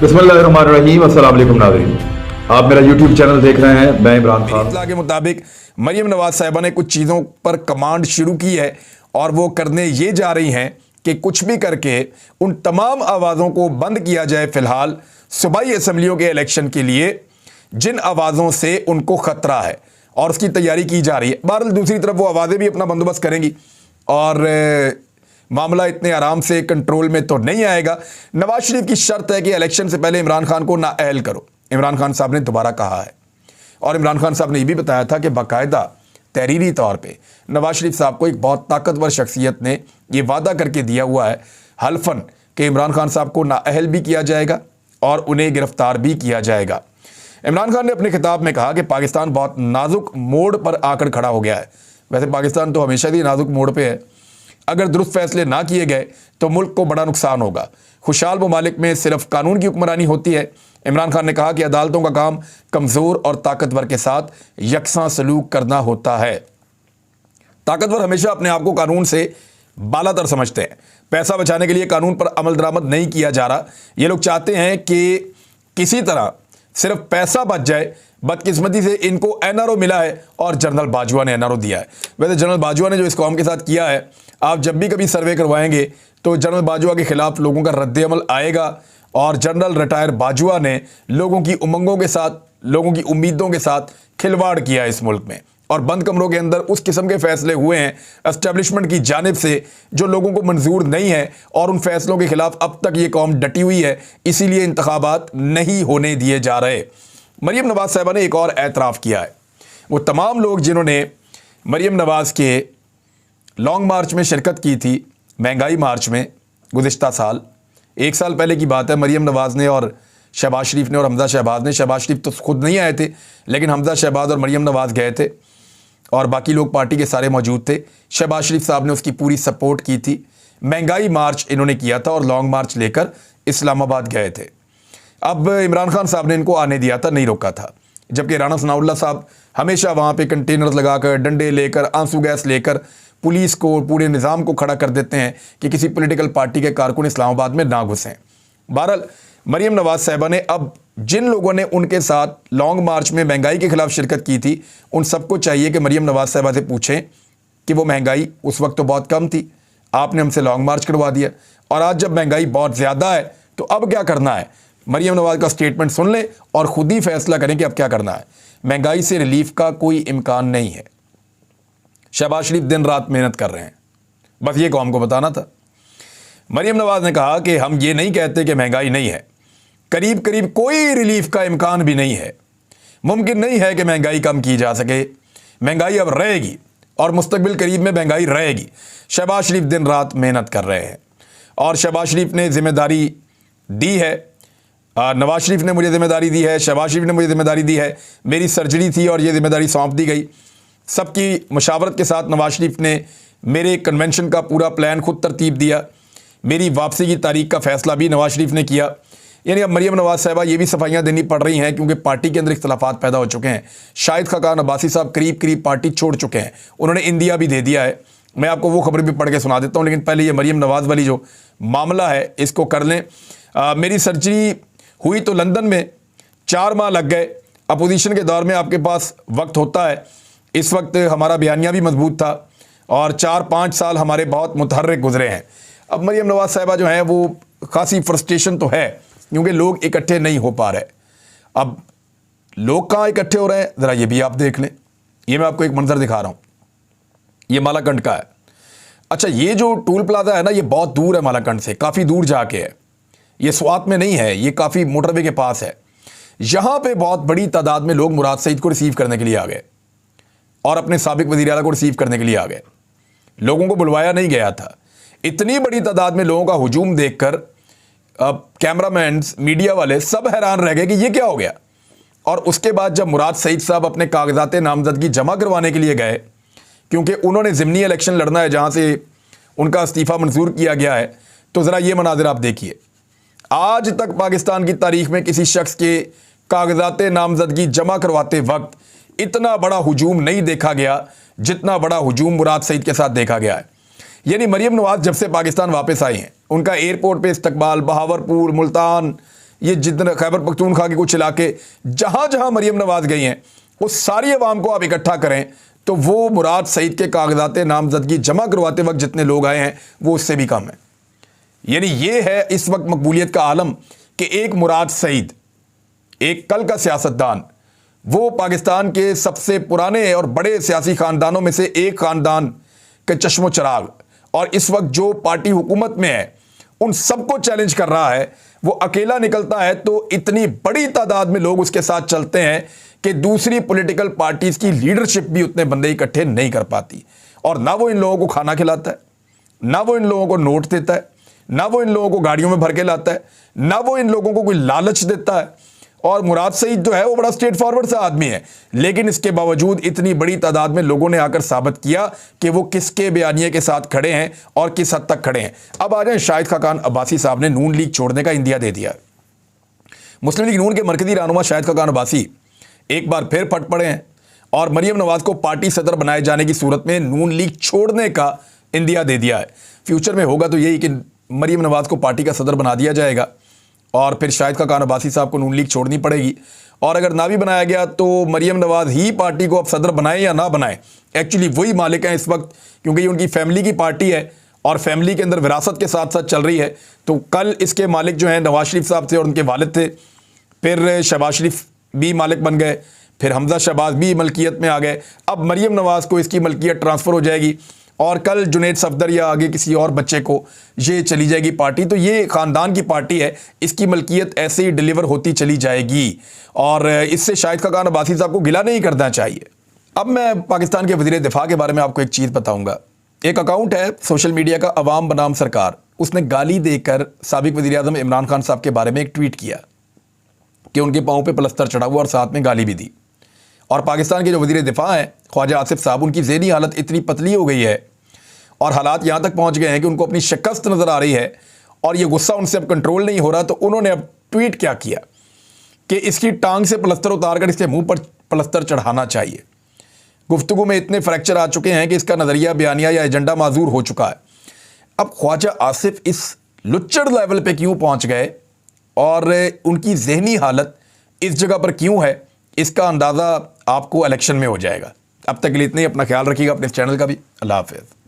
बिस्मिल्लाहिर्रहमानिर्रहीम। अस्सलाम वालेकुम नाज़रीन, आप मेरा यूट्यूब चैनल देख रहे हैं। मैं इमरान खान। इत्तला के मुताबिक मरियम नवाज साहिबा ने कुछ चीज़ों पर कमांड शुरू की है और वो करने ये जा रही हैं कि कुछ भी करके उन तमाम आवाज़ों को बंद किया जाए फ़िलहाल सूबाई असम्बलियों के इलेक्शन के लिए, जिन आवाज़ों से उनको ख़तरा है और उसकी तैयारी की जा रही है। बहरहाल दूसरी तरफ वो आवाज़ें भी अपना बंदोबस्त करेंगी और मामला इतने आराम से कंट्रोल में तो नहीं आएगा। नवाज शरीफ की शर्त है कि इलेक्शन से पहले इमरान खान को नाअहल करो। इमरान खान साहब ने दोबारा कहा है और इमरान खान साहब ने यह भी बताया था कि बाकायदा तहरीरी तौर पे नवाज शरीफ साहब को एक बहुत ताकतवर शख्सियत ने यह वादा करके दिया हुआ है हल्फन कि इमरान खान साहब को नाअहल भी किया जाएगा और उन्हें गिरफ्तार भी किया जाएगा। इमरान खान ने अपने खिताब में कहा कि पाकिस्तान बहुत नाजुक मोड़ पर आकर खड़ा हो गया है। वैसे पाकिस्तान तो हमेशा ही नाजुक मोड़ पे है। अगर दुरुस्त फैसले ना किए गए तो मुल्क को बड़ा नुकसान होगा। खुशहाल ममालिक में सिर्फ कानून की हुक्मरानी होती है। इमरान खान ने कहा कि अदालतों का काम कमज़ोर और ताकतवर के साथ यकसां सलूक करना होता है। ताकतवर हमेशा अपने आप को कानून से बालातर समझते हैं। पैसा बचाने के लिए कानून पर अमल दरामद नहीं किया जा रहा। ये लोग चाहते हैं कि किसी तरह सिर्फ पैसा बच जाए। बदकिस्मती से इनको एनआरओ मिला है और जनरल बाजवा ने एनआरओ दिया है। वैसे जनरल बाजवा ने जो इस कौम के साथ किया है, आप जब भी कभी सर्वे करवाएंगे तो जनरल बाजवा के खिलाफ लोगों का रद्द अमल आएगा और जनरल रिटायर बाजवा ने लोगों की उमंगों के साथ, लोगों की उम्मीदों के साथ खिलवाड़ किया इस मुल्क में और बंद कमरों के अंदर उस किस्म के फैसले हुए हैं एस्टेब्लिशमेंट की जानिब से जो लोगों को मंजूर नहीं है और उन फैसलों के खिलाफ अब तक ये कौम डटी हुई है। इसीलिए इंतखाबात नहीं होने दिए जा रहे। मरियम नवाज साहिबा ने एक और एतराफ़ किया है। वो तमाम लोग जिन्होंने मरियम नवाज के लॉन्ग मार्च में शिरकत की थी, महंगाई मार्च में, गुज़िश्ता साल, एक साल पहले की बात है, मरियम नवाज ने और शहबाज शरीफ ने और हमजा शहबाज ने, शहबाज शरीफ तो खुद नहीं आए थे लेकिन हमजा शहबाज और मरियम नवाज गए थे और बाकी लोग पार्टी के सारे मौजूद थे। शहबाज शरीफ साहब ने उसकी पूरी सपोर्ट की थी। महंगाई मार्च इन्होंने किया था और लॉन्ग मार्च लेकर इस्लामाबाद गए थे। अब इमरान खान साहब ने इनको आने दिया था, नहीं रोका था, जबकि राना सनाउल्लाह साहब हमेशा वहाँ पे कंटेनर्स लगाकर, डंडे लेकर, आंसू गैस लेकर पुलिस को, पूरे निज़ाम को खड़ा कर देते हैं कि किसी पॉलिटिकल पार्टी के कारकुन इस्लामाबाद में ना घुसें। बहरहाल मरियम नवाज साहिबा ने अब जिन लोगों ने उनके साथ लॉन्ग मार्च में महंगाई के खिलाफ शिरकत की थी, उन सबको चाहिए कि मरियम नवाज साहिबा से पूछें कि वो महंगाई उस वक्त तो बहुत कम थी, आपने हमसे लॉन्ग मार्च करवा दिया और आज जब महंगाई बहुत ज़्यादा है तो अब क्या करना है। मरियम नवाज का स्टेटमेंट सुन लें और ख़ुद ही फैसला करें कि अब क्या करना है। महंगाई से रिलीफ का कोई इम्कान नहीं है। शहबाज शरीफ दिन रात मेहनत कर रहे हैं, बस ये कौम को बताना था। मरियम नवाज ने कहा कि हम ये नहीं कहते कि महंगाई नहीं है, करीब करीब कोई रिलीफ का इम्कान भी नहीं है। मुमकिन नहीं है कि महंगाई कम की जा सके। महंगाई अब रहेगी और मुस्तकबिल करीब में महंगाई रहेगी। शहबाज शरीफ दिन रात मेहनत कर रहे हैं और शहबाज शरीफ ने जिम्मेदारी दी है। नवाज शरीफ ने मुझे जिम्मेदारी दी है, शहबाज शरीफ ने मुझे जिम्मेदारी दी है। मेरी सर्जरी थी और ये जिम्मेदारी सौंप दी गई। सबकी मशावरत के साथ नवाज शरीफ ने मेरे कन्वेंशन का पूरा प्लान खुद तरतीब दिया। मेरी वापसी की तारीख का फ़ैसला भी नवाज शरीफ ने किया। यानी अब मरियम नवाज साहिबा ये भी सफाइयाँ देनी पड़ रही हैं क्योंकि पार्टी के अंदर इख्तलाफात पैदा हो चुके हैं। शाहिद खाकान अब्बासी साहब करीब करीब पार्टी छोड़ चुके हैं, उन्होंने इंदिया भी दे दिया है। मैं आपको वो खबर भी पढ़ के सुना देता हूँ, लेकिन पहले ये मरियम नवाज वाली जो मामला है इसको कर लें। मेरी सर्जरी हुई तो लंदन में 4 माह लग गए। अपोजिशन के दौर में आपके पास वक्त होता है। इस वक्त हमारा बयानिया भी मजबूत था और 4-5 साल हमारे बहुत मुतहर्रिक गुजरे हैं। अब मरियम नवाज साहिबा जो हैं वो खासी फ्रस्ट्रेशन तो है क्योंकि लोग इकट्ठे नहीं हो पा रहे। अब लोग कहाँ इकट्ठे हो रहे हैं ज़रा ये भी आप देख लें। ये मैं आपको एक मंजर दिखा रहा हूँ, ये मालाकंड का है। अच्छा, ये जो टूल प्लाजा है ना, ये बहुत दूर है मालाकंड से, काफ़ी दूर जाके है। ये स्वात में नहीं है, ये काफ़ी मोटरवे के पास है। यहाँ पे बहुत बड़ी तादाद में लोग मुराद सईद को रिसीव करने के लिए आ गए और अपने साबिक वज़ीर आला को रिसीव करने के लिए आ गए। लोगों को बुलवाया नहीं गया था। इतनी बड़ी तादाद में लोगों का हुजूम देखकर अब कैमरामैन, मीडिया वाले सब हैरान रह गए कि ये क्या हो गया। और उसके बाद जब मुराद सईद साहब अपने कागजात नामजदगी जमा करवाने के लिए गए, क्योंकि उन्होंने ज़िमनी इलेक्शन लड़ना है जहाँ से उनका इस्तीफ़ा मंजूर किया गया है, तो ज़रा ये मनाजिर आप देखिए। आज तक पाकिस्तान की तारीख में किसी शख्स के कागजात नामजदगी जमा करवाते वक्त इतना बड़ा हुजूम नहीं देखा गया जितना बड़ा हुजूम मुराद सईद के साथ देखा गया है। यानी मरियम नवाज जब से पाकिस्तान वापस आई हैं, उनका एयरपोर्ट पे इस्तकबाल, बहावरपुर, मुल्तान, ये जितने खैबर पख्तूनख्वा के कुछ इलाके जहां जहां मरियम नवाज गई हैं, उस सारी अवाम को आप इकट्ठा करें तो वो मुराद सईद के कागजात नामजदगी जमा करवाते वक्त जितने लोग आए हैं वो उससे भी कम है। यानी ये है इस वक्त मकबूलियत का आलम कि एक मुराद सईद, एक कल का सियासतदान, वो पाकिस्तान के सबसे पुराने और बड़े सियासी खानदानों में से एक खानदान के चश्मो चराग, और इस वक्त जो पार्टी हुकूमत में है उन सबको चैलेंज कर रहा है, वो अकेला निकलता है तो इतनी बड़ी तादाद में लोग उसके साथ चलते हैं कि दूसरी पॉलिटिकल पार्टीज की लीडरशिप भी उतने बंदे इकट्ठे नहीं कर पाती। और ना वो इन लोगों को खाना खिलाता है, ना वो इन लोगों को नोट देता है, ना वो इन लोगों को गाड़ियों में भर के लाता है, ना वो इन लोगों को कोई लालच देता है। और मुराद सईद जो है वो बड़ा स्ट्रेट फॉरवर्ड सा आदमी है, लेकिन इसके बावजूद इतनी बड़ी तादाद में लोगों ने आकर साबित किया कि वो किसके बयानिए के साथ खड़े हैं और किस हद तक खड़े हैं। अब आ जाए, शाहिद खाकान अब्बासी साहब ने नून लीग छोड़ने का इंदिया दे दिया। मुस्लिम लीग नून के मरकजी रहनुमा शाहिद खाकान अब्बासी एक बार फिर फट पड़े हैं और मरियम नवाज को पार्टी सदर बनाए जाने की सूरत में नून लीग छोड़ने का इंदिया दे दिया है। फ्यूचर में होगा तो यही कि मरियम नवाज को पार्टी का सदर बना दिया जाएगा और फिर शाहिद खाकान अब्बासी साहब को नून लीग छोड़नी पड़ेगी। और अगर ना भी बनाया गया तो मरियम नवाज ही पार्टी को अब सदर बनाए या ना बनाए, एक्चुअली वही मालिक हैं इस वक्त, क्योंकि ये उनकी फैमिली की पार्टी है और फैमिली के अंदर विरासत के साथ साथ चल रही है। तो कल इसके मालिक जो हैं नवाज शरीफ साहब थे और उनके वालिद थे, फिर शहबाज शरीफ भी मालिक बन गए, फिर हमजा शहबाज भी मलकियत में आ गए। अब मरियम नवाज को इसकी मलकियत ट्रांसफ़र हो जाएगी और कल जुनैद सफदर या आगे किसी और बच्चे को ये चली जाएगी पार्टी। तो ये ख़ानदान की पार्टी है, इसकी मलकियत ऐसे ही डिलीवर होती चली जाएगी और इससे शाहिद खाकान अब्बासी साहब को गिला नहीं करना चाहिए। अब मैं पाकिस्तान के वज़ीर दिफा के बारे में आपको एक चीज़ बताऊँगा। एक अकाउंट है सोशल मीडिया का, अवाम बनाम सरकार, उसने गाली देकर साबिक वज़ीर-ए-आज़म इमरान खान साहब के बारे में एक ट्वीट किया कि उनके पाँव पे प्लस्तर चढ़ा हुआ और साथ में गाली भी दी। और पाकिस्तान के जो वज़ीर दिफा हैं ख्वाजा आसिफ साहब, उनकी ज़हनी हालत इतनी पतली हो गई है और हालात यहाँ तक पहुँच गए हैं कि उनको अपनी शिकस्त नज़र आ रही है और ये गुस्सा उनसे अब कंट्रोल नहीं हो रहा। तो उन्होंने अब ट्वीट क्या किया कि इसकी टांग से प्लस्तर उतार कर इसके मुँह पर प्लस्तर चढ़ाना चाहिए। गुफ्तगू में इतने फ्रैक्चर आ चुके हैं कि इसका नज़रिया, बयानिया या एजेंडा माजूर हो चुका है। अब ख्वाजा आसिफ इस लुच्चड़ लेवल पे क्यों पहुंच गए और उनकी ज़हनी हालत इस जगह पर क्यों है, इसका अंदाज़ा आपको इलेक्शन में हो जाएगा। अब तक के लिए इतने ही। अपना ख्याल रखिएगा, अपने चैनल का भी। अल्लाह हाफ़िज़।